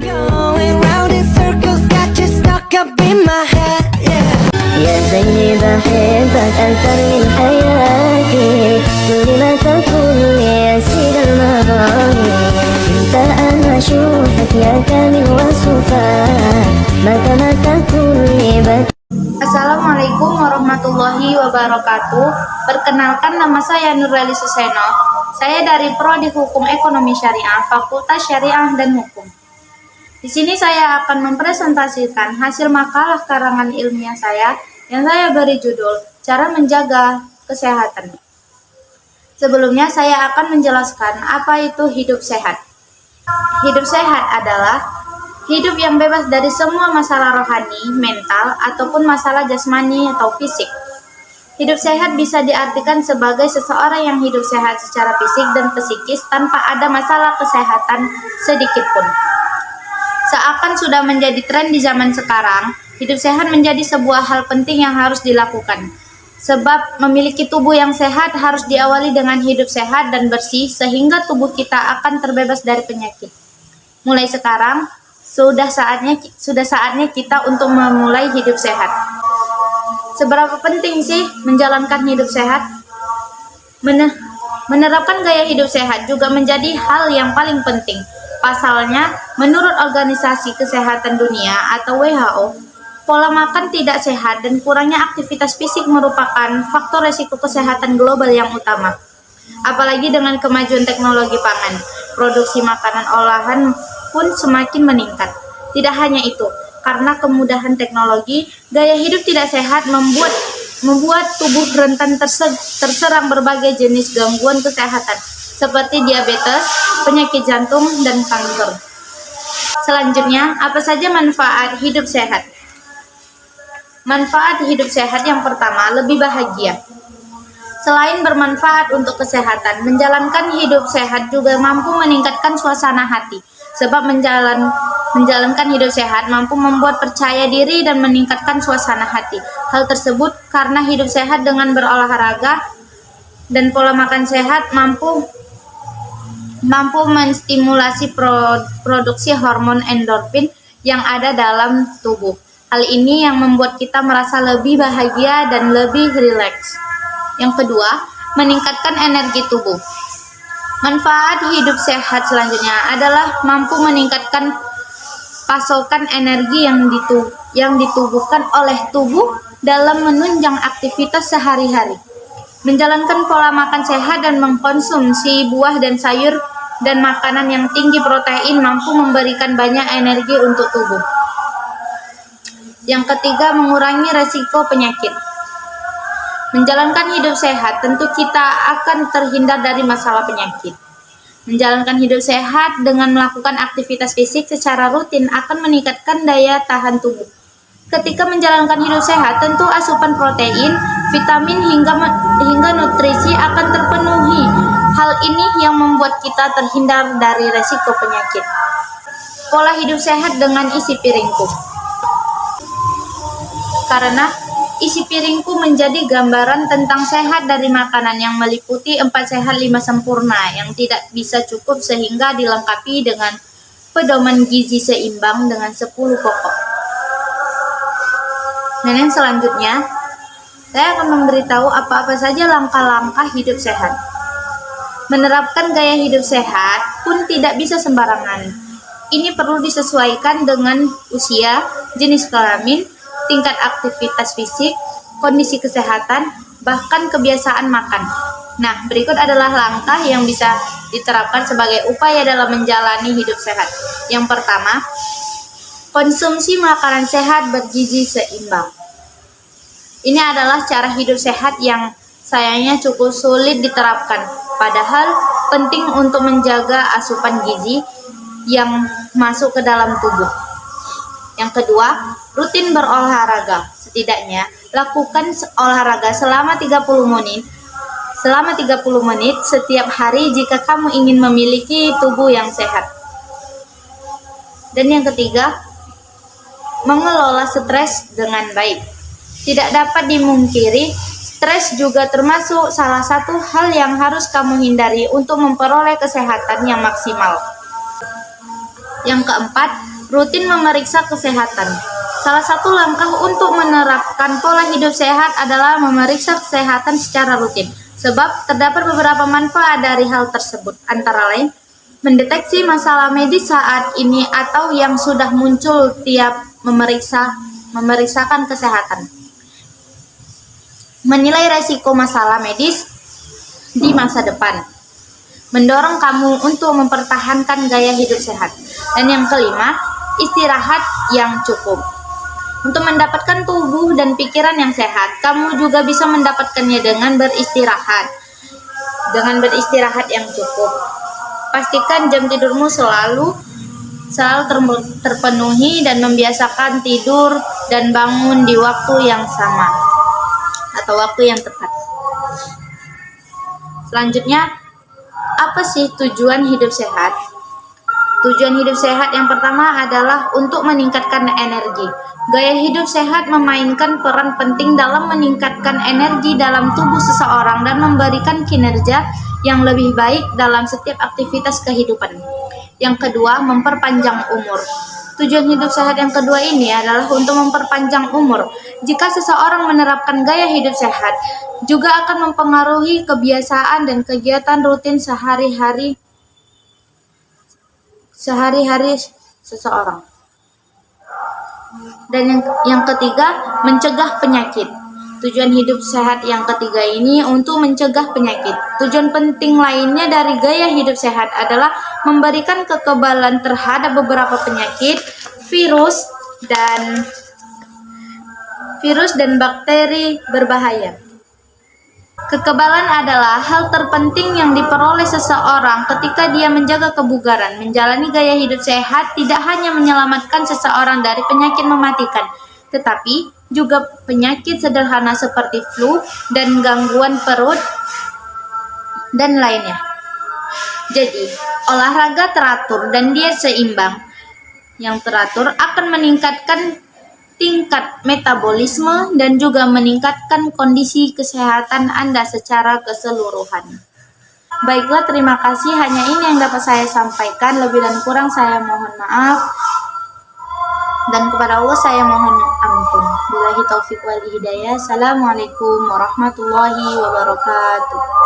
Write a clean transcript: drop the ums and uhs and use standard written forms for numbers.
Going round in circles, got you stuck up in my head, yeah. يا سيد أحبك أنت من حياتي كل ما تقول يا سيد المغاني أنت أنا أشوفك يا كامل وصفات متى ما تقول لي Assalamualaikum warahmatullahi wabarakatuh. Perkenalkan, nama saya Nurali Suseno. Saya dari Prodi Hukum Ekonomi Syariah, Fakultas Syariah dan Hukum. Di sini saya akan mempresentasikan hasil makalah karangan ilmiah saya yang saya beri judul Cara Menjaga Kesehatan. Sebelumnya saya akan menjelaskan apa itu hidup sehat. Hidup sehat adalah hidup yang bebas dari semua masalah rohani, mental, ataupun masalah jasmani atau fisik. Hidup sehat bisa diartikan sebagai seseorang yang hidup sehat secara fisik dan psikis tanpa ada masalah kesehatan sedikit pun. Seakan sudah menjadi tren di zaman sekarang, hidup sehat menjadi sebuah hal penting yang harus dilakukan. Sebab memiliki tubuh yang sehat harus diawali dengan hidup sehat dan bersih sehingga tubuh kita akan terbebas dari penyakit. Mulai sekarang, sudah saatnya kita untuk memulai hidup sehat. Seberapa penting sih menjalankan hidup sehat? Menerapkan gaya hidup sehat juga menjadi hal yang paling penting. Pasalnya, menurut Organisasi Kesehatan Dunia atau WHO, pola makan tidak sehat dan kurangnya aktivitas fisik merupakan faktor resiko kesehatan global yang utama. Apalagi dengan kemajuan teknologi pangan, produksi makanan olahan pun semakin meningkat. Tidak hanya itu, karena kemudahan teknologi, gaya hidup tidak sehat membuat tubuh rentan terserang berbagai jenis gangguan kesehatan seperti diabetes, penyakit jantung, dan kanker. Selanjutnya, apa saja manfaat hidup sehat? Manfaat hidup sehat yang pertama, lebih bahagia. Selain bermanfaat untuk kesehatan, menjalankan hidup sehat juga mampu meningkatkan suasana hati. Sebab menjalankan hidup sehat mampu membuat percaya diri dan meningkatkan suasana hati. Hal tersebut karena hidup sehat dengan berolahraga dan pola makan sehat mampu menstimulasi produksi hormon endorfin yang ada dalam tubuh. Hal ini yang membuat kita merasa lebih bahagia dan lebih rileks. Yang kedua, meningkatkan energi tubuh. Manfaat hidup sehat selanjutnya adalah mampu meningkatkan pasokan energi yang ditubuhkan oleh tubuh dalam menunjang aktivitas sehari-hari. Menjalankan pola makan sehat dan mengkonsumsi buah dan sayur dan makanan yang tinggi protein mampu memberikan banyak energi untuk tubuh. Yang ketiga, mengurangi resiko penyakit. Menjalankan hidup sehat tentu kita akan terhindar dari masalah penyakit. Menjalankan hidup sehat dengan melakukan aktivitas fisik secara rutin akan meningkatkan daya tahan tubuh. Ketika menjalankan hidup sehat, tentu asupan protein, vitamin hingga nutrisi akan terpenuhi. Hal ini yang membuat kita terhindar dari resiko penyakit. Pola hidup sehat dengan isi piringku. Karena isi piringku menjadi gambaran tentang sehat dari makanan yang meliputi 4 sehat 5 sempurna yang tidak bisa cukup sehingga dilengkapi dengan pedoman gizi seimbang dengan 10 pokok. Dan yang selanjutnya, saya akan memberitahu apa-apa saja langkah-langkah hidup sehat. Menerapkan gaya hidup sehat pun tidak bisa sembarangan. Ini perlu disesuaikan dengan usia, jenis kelamin, tingkat aktivitas fisik, kondisi kesehatan, bahkan kebiasaan makan. Nah, berikut adalah langkah yang bisa diterapkan sebagai upaya dalam menjalani hidup sehat. Yang pertama, konsumsi makanan sehat bergizi seimbang. Ini adalah cara hidup sehat yang sayangnya cukup sulit diterapkan, padahal penting untuk menjaga asupan gizi yang masuk ke dalam tubuh. Yang kedua, rutin berolahraga. Setidaknya lakukan olahraga selama 30 menit setiap hari jika kamu ingin memiliki tubuh yang sehat. Dan yang ketiga, mengelola stres dengan baik. Tidak dapat dimungkiri, stres juga termasuk salah satu hal yang harus kamu hindari untuk memperoleh kesehatan yang maksimal. Yang keempat, rutin memeriksa kesehatan. Salah satu langkah untuk menerapkan pola hidup sehat adalah memeriksa kesehatan secara rutin. Sebab terdapat beberapa manfaat dari hal tersebut, antara lain mendeteksi masalah medis saat ini atau yang sudah muncul tiap memeriksakan kesehatan. Menilai resiko masalah medis di masa depan. Mendorong kamu untuk mempertahankan gaya hidup sehat. Dan yang kelima, istirahat yang cukup. Untuk mendapatkan tubuh dan pikiran yang sehat, kamu juga bisa mendapatkannya dengan beristirahat. Dengan beristirahat yang cukup. Pastikan jam tidurmu selalu terpenuhi dan membiasakan tidur dan bangun di waktu yang sama atau waktu yang tepat. Selanjutnya, apa sih tujuan hidup sehat? Tujuan hidup sehat yang pertama adalah untuk meningkatkan energi. Gaya hidup sehat memainkan peran penting dalam meningkatkan energi dalam tubuh seseorang dan memberikan kinerja yang lebih baik dalam setiap aktivitas kehidupan. Yang kedua, memperpanjang umur. Tujuan hidup sehat yang kedua ini adalah untuk memperpanjang umur. Jika seseorang menerapkan gaya hidup sehat, juga akan mempengaruhi kebiasaan dan kegiatan rutin sehari-hari seseorang. Dan yang ketiga, mencegah penyakit. Tujuan hidup sehat yang ketiga ini untuk mencegah penyakit. Tujuan penting lainnya dari gaya hidup sehat adalah memberikan kekebalan terhadap beberapa penyakit, virus dan bakteri berbahaya. Kekebalan adalah hal terpenting yang diperoleh seseorang ketika dia menjaga kebugaran. Menjalani gaya hidup sehat tidak hanya menyelamatkan seseorang dari penyakit mematikan, tetapi juga penyakit sederhana seperti flu dan gangguan perut dan lainnya. Jadi, olahraga teratur dan diet seimbang yang teratur akan meningkatkan tingkat metabolisme dan juga meningkatkan kondisi kesehatan Anda secara keseluruhan. Baiklah, terima kasih. Hanya ini yang dapat saya sampaikan. Lebih dan kurang saya mohon maaf. Dan kepada Allah saya mohon ampun. Billahi taufiq wal hidayah. Assalamualaikum warahmatullahi wabarakatuh.